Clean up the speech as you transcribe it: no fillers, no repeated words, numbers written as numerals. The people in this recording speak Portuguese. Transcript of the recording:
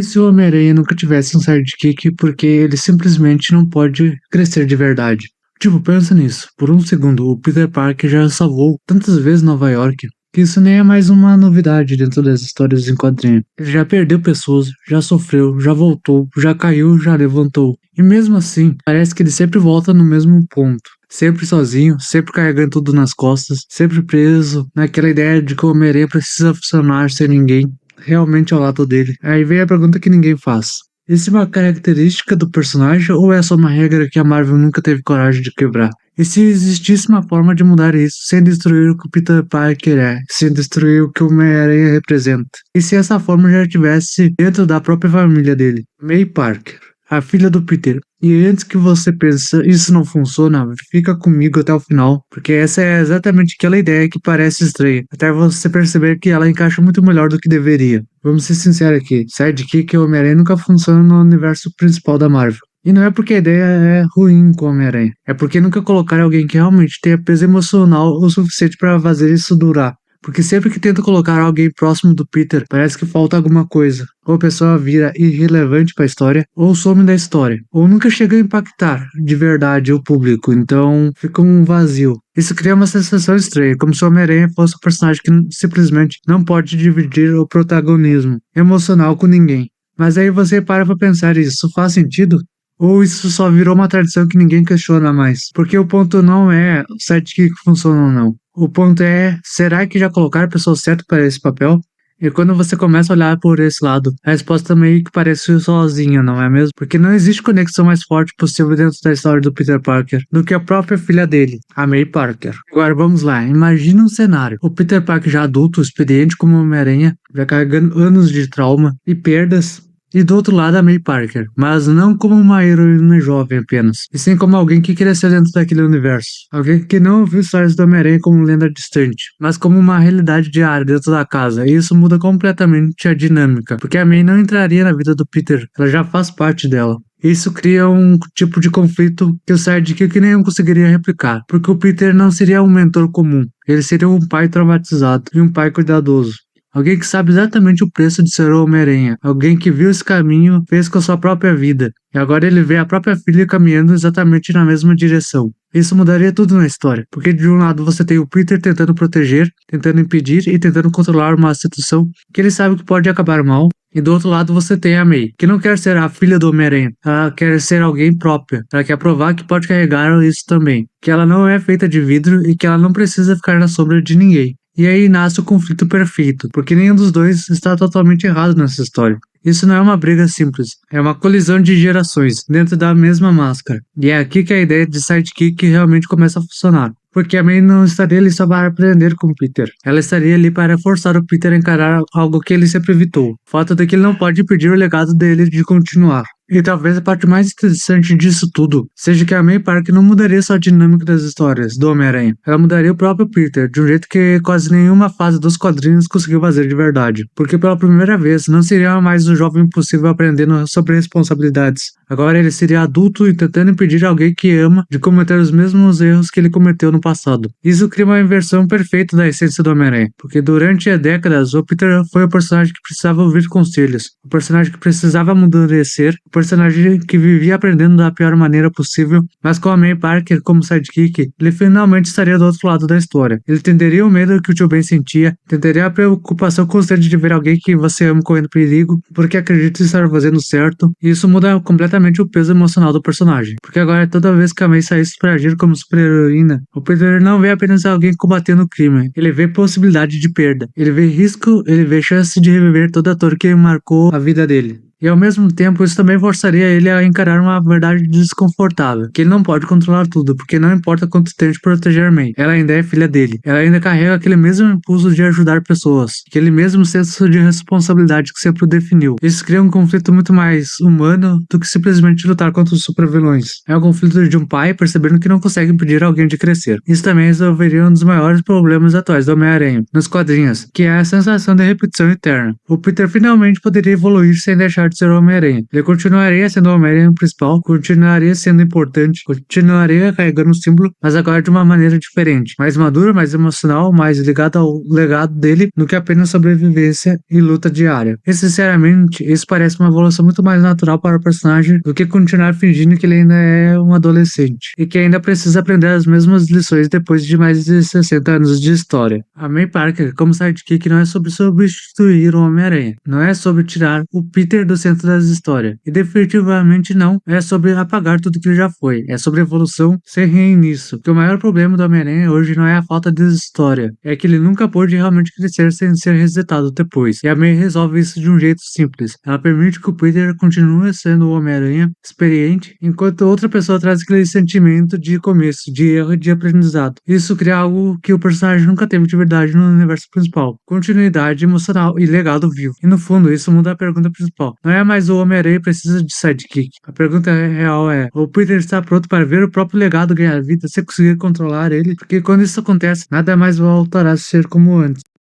E se o Homem-Aranha nunca tivesse um sidekick porque ele simplesmente não pode crescer de verdade? Tipo, pensa nisso. Por um segundo, o Peter Parker já salvou tantas vezes Nova York que isso nem é mais uma novidade dentro das histórias em quadrinho. Ele já perdeu pessoas, já sofreu, já voltou, já caiu, já levantou. E mesmo assim, parece que ele sempre volta no mesmo ponto. Sempre sozinho, sempre carregando tudo nas costas, sempre preso naquela ideia de que o Homem-Aranha precisa funcionar sem ninguém realmente ao lado dele. Aí vem a pergunta que ninguém faz. Isso é uma característica do personagem ou é só uma regra que a Marvel nunca teve coragem de quebrar? E se existisse uma forma de mudar isso sem destruir o que o Peter Parker é, sem destruir o que o Homem-Aranha representa? E se essa forma já estivesse dentro da própria família dele? May Parker, a filha do Peter. E antes que você pense, isso não funciona, fica comigo até o final, porque essa é exatamente aquela ideia que parece estranha, até você perceber que ela encaixa muito melhor do que deveria. Vamos ser sinceros aqui, Sidekick e Homem-Aranha nunca funcionam no universo principal da Marvel. E não é porque a ideia é ruim com o Homem-Aranha, é porque nunca colocaram alguém que realmente tenha peso emocional o suficiente para fazer isso durar. Porque sempre que tenta colocar alguém próximo do Peter, parece que falta alguma coisa. Ou a pessoa vira irrelevante para a história, ou some da história. Ou nunca chega a impactar de verdade o público, então fica um vazio. Isso cria uma sensação estranha, como se o Homem-Aranha fosse um personagem que simplesmente não pode dividir o protagonismo emocional com ninguém. Mas aí você para pra pensar, isso faz sentido? Ou isso só virou uma tradição que ninguém questiona mais? Porque o ponto não é o sidekick funciona ou não. O ponto é, será que já colocaram a pessoa certa para esse papel? E quando você começa a olhar por esse lado, a resposta meio que parece sozinha, não é mesmo? Porque não existe conexão mais forte possível dentro da história do Peter Parker do que a própria filha dele, a May Parker. Agora vamos lá, imagina um cenário. O Peter Parker já adulto, experiente como Homem-Aranha, já carregando anos de trauma e perdas. E do outro lado a May Parker, mas não como uma heroína jovem apenas, e sim como alguém que cresceu dentro daquele universo. Alguém que não ouviu histórias do Homem-Aranha como lenda distante, mas como uma realidade diária dentro da casa, e isso muda completamente a dinâmica, porque a May não entraria na vida do Peter, ela já faz parte dela. Isso cria um tipo de conflito que o sidekick nenhum conseguiria replicar, porque o Peter não seria um mentor comum, ele seria um pai traumatizado e um pai cuidadoso. Alguém que sabe exatamente o preço de ser o Homem-Aranha. Alguém que viu esse caminho, fez com a sua própria vida. E agora ele vê a própria filha caminhando exatamente na mesma direção. Isso mudaria tudo na história, porque de um lado você tem o Peter tentando proteger, tentando impedir e tentando controlar uma situação que ele sabe que pode acabar mal. E do outro lado você tem a May, que não quer ser a filha do Homem-Aranha, ela quer ser alguém própria, ela quer provar que pode carregar isso também, que ela não é feita de vidro e que ela não precisa ficar na sombra de ninguém. E aí nasce o conflito perfeito, porque nenhum dos dois está totalmente errado nessa história. Isso não é uma briga simples, é uma colisão de gerações dentro da mesma máscara. E é aqui que a ideia de sidekick realmente começa a funcionar. Porque a May não estaria ali só para aprender com o Peter. Ela estaria ali para forçar o Peter a encarar algo que ele sempre evitou. O fato de que ele não pode impedir o legado dele de continuar. E talvez a parte mais interessante disso tudo seja que a May Parker não mudaria só a dinâmica das histórias do Homem-Aranha. Ela mudaria o próprio Peter, de um jeito que quase nenhuma fase dos quadrinhos conseguiu fazer de verdade. Porque pela primeira vez não seria mais o jovem impossível aprendendo sobre responsabilidades. Agora ele seria adulto e tentando impedir alguém que ama de cometer os mesmos erros que ele cometeu no passado. Isso cria uma inversão perfeita da essência do Homem-Aranha, porque durante décadas o Peter foi o personagem que precisava ouvir conselhos, o personagem que precisava amadurecer, o personagem que vivia aprendendo da pior maneira possível, mas com a May Parker como sidekick, ele finalmente estaria do outro lado da história. Ele entenderia o medo que o Tio Ben sentia, entenderia a preocupação constante de ver alguém que você ama correndo perigo, porque acredita estar fazendo certo, e isso muda completamente o peso emocional do personagem, porque agora toda vez que a May saísse para agir como super-heroína, o Peter não vê apenas alguém combatendo o crime, ele vê possibilidade de perda, ele vê risco, ele vê chance de reviver toda a dor que marcou a vida dele. E ao mesmo tempo, isso também forçaria ele a encarar uma verdade desconfortável, que ele não pode controlar tudo, porque não importa quanto tente proteger May, ela ainda é filha dele, ela ainda carrega aquele mesmo impulso de ajudar pessoas, aquele mesmo senso de responsabilidade que sempre o definiu. Isso cria um conflito muito mais humano do que simplesmente lutar contra os supervilões. É o conflito de um pai percebendo que não consegue impedir alguém de crescer. Isso também resolveria um dos maiores problemas atuais do Homem-Aranha, nos quadrinhos, que é a sensação de repetição eterna. O Peter finalmente poderia evoluir sem deixar de ser o Homem-Aranha. Ele continuaria sendo o Homem-Aranha principal, continuaria sendo importante, continuaria carregando o símbolo, mas agora de uma maneira diferente, mais madura, mais emocional, mais ligada ao legado dele do que apenas sobrevivência e luta diária. E sinceramente, isso parece uma evolução muito mais natural para o personagem do que continuar fingindo que ele ainda é um adolescente e que ainda precisa aprender as mesmas lições depois de mais de 60 anos de história. A May Parker, como sidekick, não é sobre substituir o Homem-Aranha, não é sobre tirar o Peter do centro das histórias, e definitivamente não é sobre apagar tudo que ele já foi, é sobre evolução sem reinício. Que o maior problema do Homem-Aranha hoje não é a falta de história, é que ele nunca pôde realmente crescer sem ser resetado depois, e a May resolve isso de um jeito simples. Ela permite que o Peter continue sendo o Homem-Aranha experiente, enquanto outra pessoa traz aquele sentimento de começo, de erro e de aprendizado. Isso cria algo que o personagem nunca teve de verdade no universo principal: continuidade emocional e legado vivo. E no fundo, isso muda a pergunta principal. Não é mais o Homem-Aranha precisa de sidekick. A pergunta real é: o Peter está pronto para ver o próprio legado ganhar vida se conseguir controlar ele? Porque quando isso acontece, nada mais voltará a ser como antes.